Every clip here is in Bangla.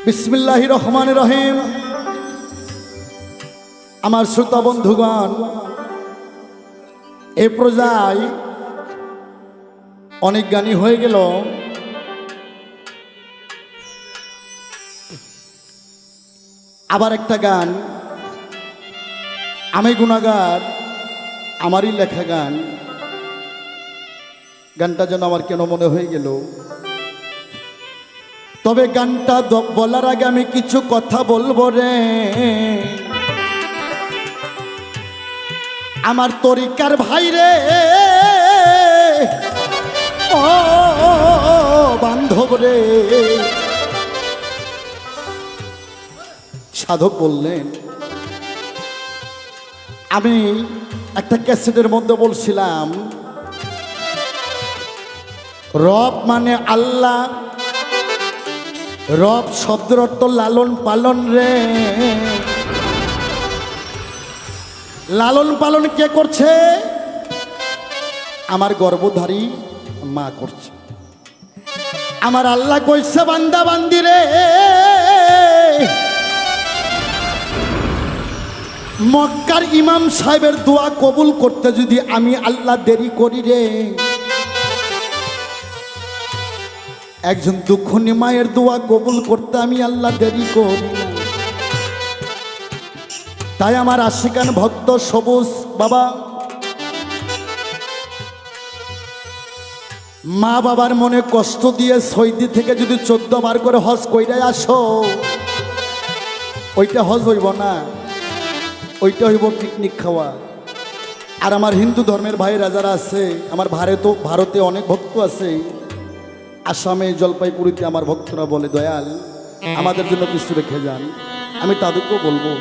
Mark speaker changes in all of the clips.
Speaker 1: বিসমিল্লাহির রহমানির রহিম। আমার শ্রোতা বন্ধুগণ, এ পর্যায়ে অনেক গানই হয়ে গেল। আবার একটা গান, আমি গুনাহগার, আমারই লেখা গান। গানটা যেন আমার কেন মনে হয়ে গেল। তবে গানটা বলার আগে আমি কিছু কথা বলবো রে। আমার তরিকার ভাই রে, ও বান্ধব রে। সাধক বললেন, আমি একটা ক্যাসেটের মধ্যে বলছিলাম, রব মানে আল্লাহ। রব শব্দের অর্থ লালন পালন রে। লালন পালন কে করছে? আমার গর্ভধারী মা করছে। আমার আল্লাহ কইছে, বান্দা বান্দি রে, মক্কার ইমাম সাহেবের দোয়া কবুল করতে যদি আমি আল্লাহ দেরি করি রে, একজন দুঃখনী মায়ের দোয়া কবুল করতে আমি আল্লাহ দেরি করি না। তাই আমার আশিকান ভক্ত সবুজ বাবা, মা বাবার মনে কষ্ট দিয়ে সৌদি থেকে যদি 14 বার করে হজ কইরা আসো, ওইটা হজ হইব না, ওইটা হইব পিকনিক খাওয়া। আর আমার হিন্দু ধর্মের ভাইরা যারা আছে, আমার ভারতে অনেক ভক্ত আছে, আসামে জলপাইগুড়িতে আমার ভক্তরা বলে, দয়াল আমাদের জন্য কিছু রেখে যান। আমি তাদেরকেও বলবো,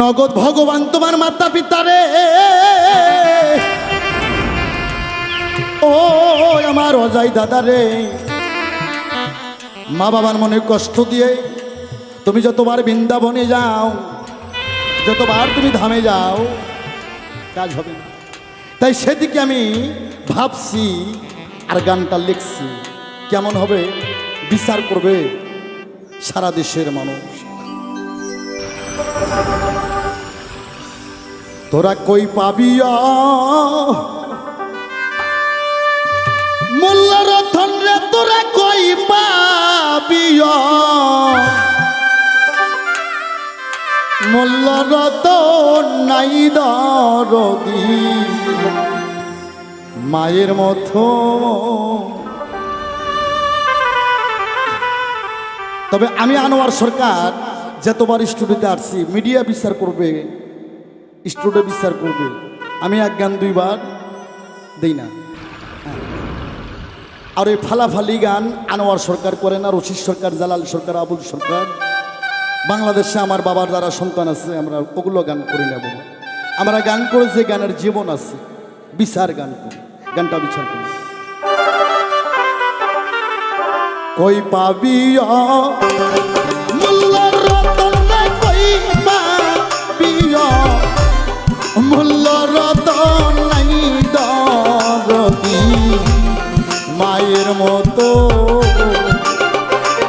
Speaker 1: নগদ ভগবান তোমার মাতা পিতা রে, ও আমার অজয় দাদা রে, মা বাবার মনে কষ্ট দিয়ে তুমি যতবার বৃন্দাবনে যাও, যতবার তুমি ধামে যাও, কাজ হবে না। তাই সেদিকে আমি ভাবছি আর গানটা লিখছি। কেমন হবে বিচার করবে সারা দেশের মানুষ। তোরা কই পাবি মোল্ল রতন রে, তোরা কই পাবি মোল্ল রতন নাই দরদি মায়ের মতো। তবে আমি আনোয়ার সরকার যতবার স্টুডিওতে আসছি, মিডিয়া বিচার করবে, স্টুডিও বিচার করবে, আমি এক গান 2 বার দেই না। আর এই ফালাফালি গান আনোয়ার সরকার করে না, রশিদ সরকার, জালাল সরকার, আবুল সরকার। বাংলাদেশে আমার বাবার যারা সন্তান আছে, আমরা ওগুলো গান করি না বাবা। আমরা গান করে যে গানের জীবন আছে, বিচার গান করি, গানটা বিচার করি। কই পাবি মোল্ল রতন রে, কই পাবি মোল্ল রতন নাই দরদি মায়ের মতো।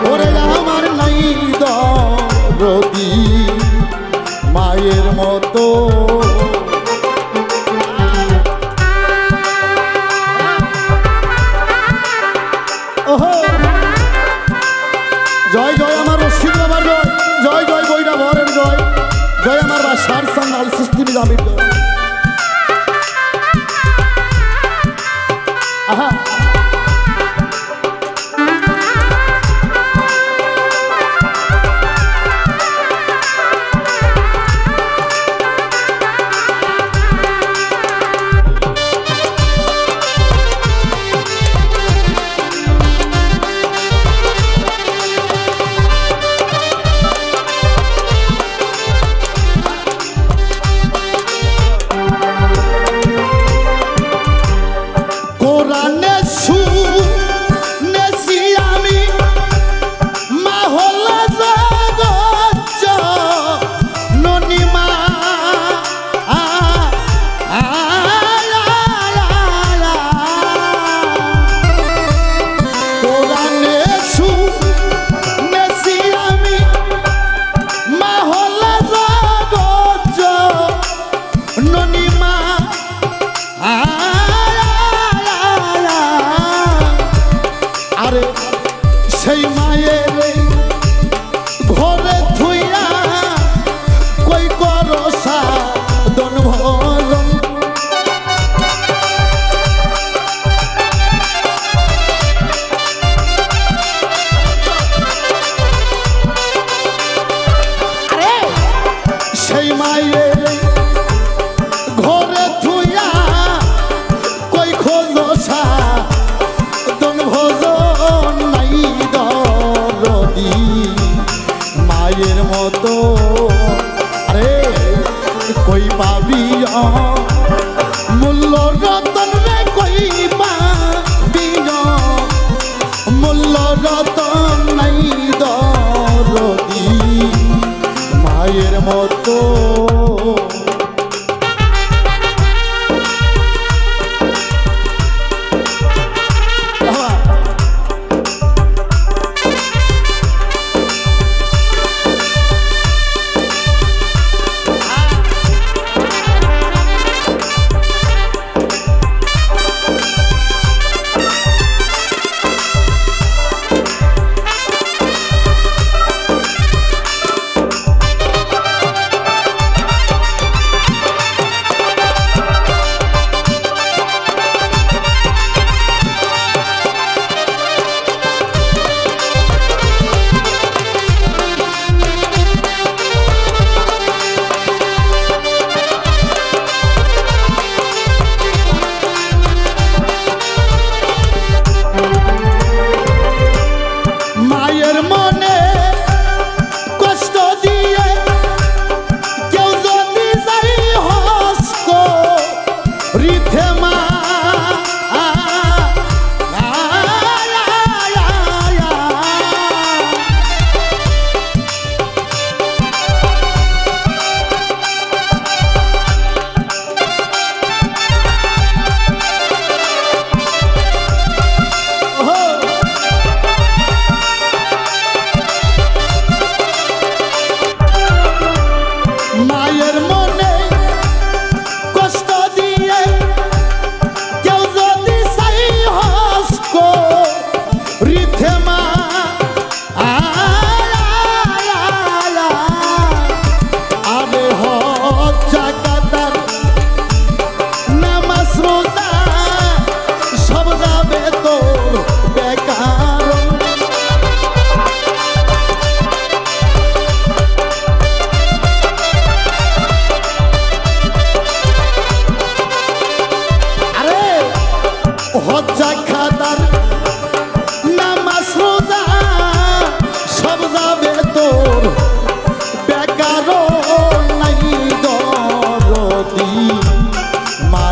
Speaker 1: ওরে আমার নাই দরদি মায়ের মতো। জয় জয় আমার রশিদ বাবার জয়, জয় জয় বৈরা ভরের জয়, জয় আমার বাসার সান্নাল সিস্তিমি জামির জয়। আহা বিয়া মূল্য রতন রে কইবা বিয়া মূল্য রতন নাই দরদি মায়ের মতো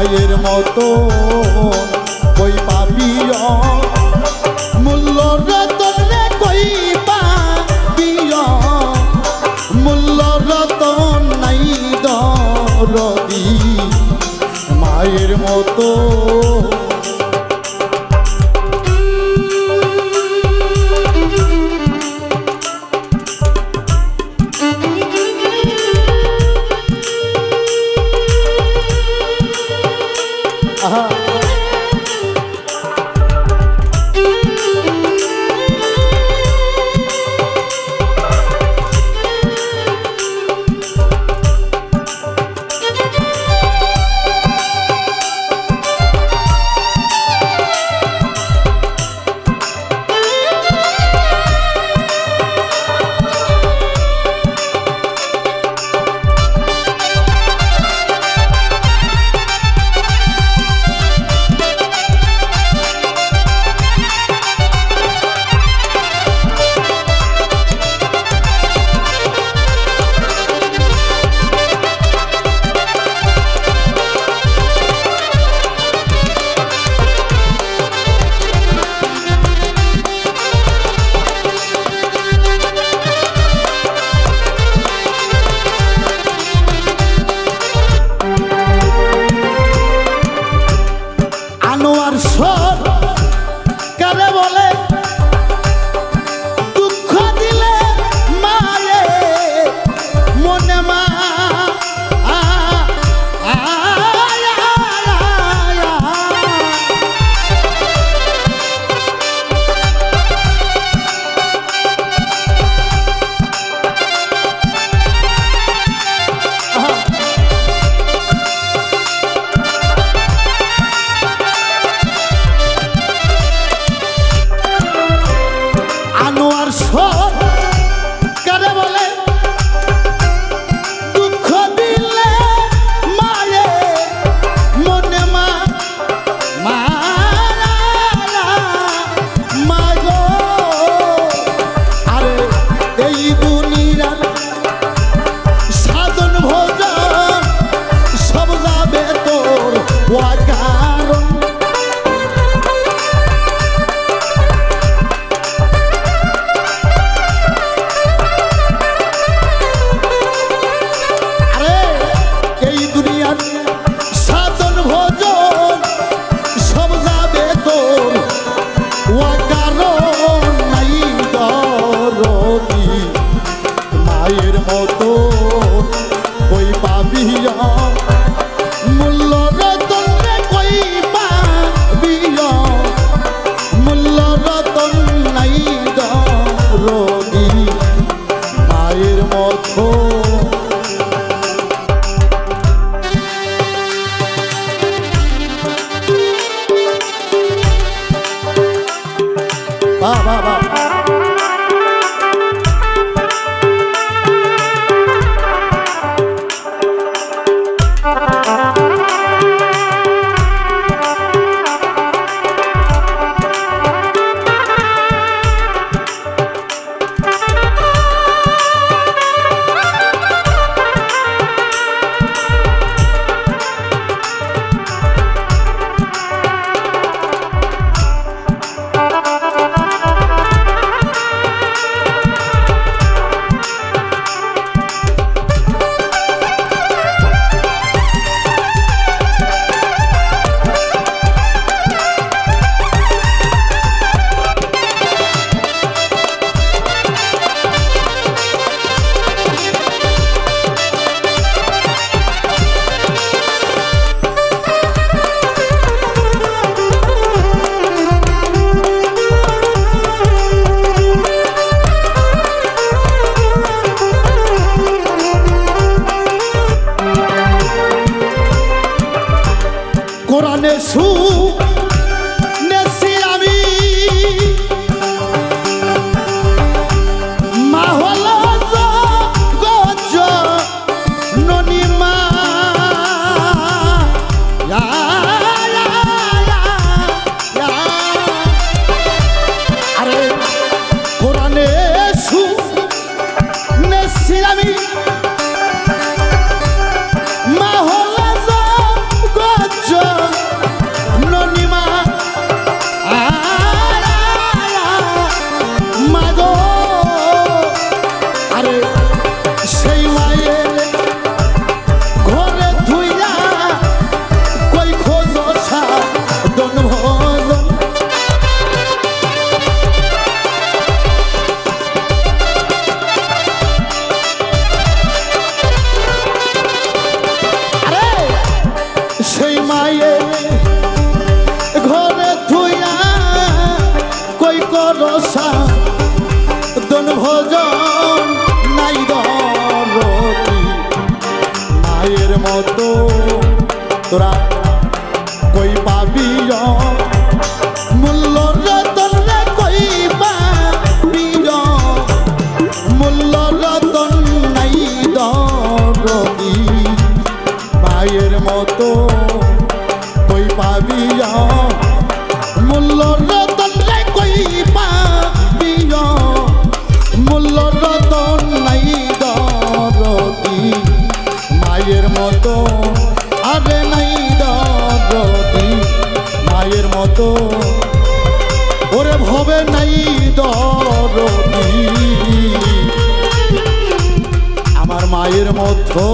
Speaker 1: মায়ের মতো কই পাবি মূল্য রতন রে কই পাবি মূল্য রতন নাই দরদি মায়ের মতো অকারণ আরে এই দুনিয়ার সাধন ভোজন সব যাবে তোর অকারণ নাই দরদি মায়ের মতো ওই পাবিয়া মূল্য রতন কই পাবিয়া মূল্য রতন নাই দরদি মায়ের মতো বাহ বাহ বাহ কোরআনে শুনেছি আমি মা হলো জননী মা আরে কোরআনে শুনেছি আমি মা হলো ননিমা মাগো আরে সেই মায়ের ঘরে ধুইয়া কই খোঁজ সাধন ভজন আরে সেই মায়ের ঘরে ধুইয়া কই করসা দন ভজন নাই দরদি মায়ের মতো তোরা কই পাবি মূল্য রতন কই পাবি মূল্য রতন নাই দরদি মায়ের মতো কই পাবি মূল্য রতন কই পাবি মূল্য রতন নাই দরদি মায়ের মতো আরে নাই দরদি মায়ের মতো ওরে ভবে নাই দরদি আমার মায়ের মতো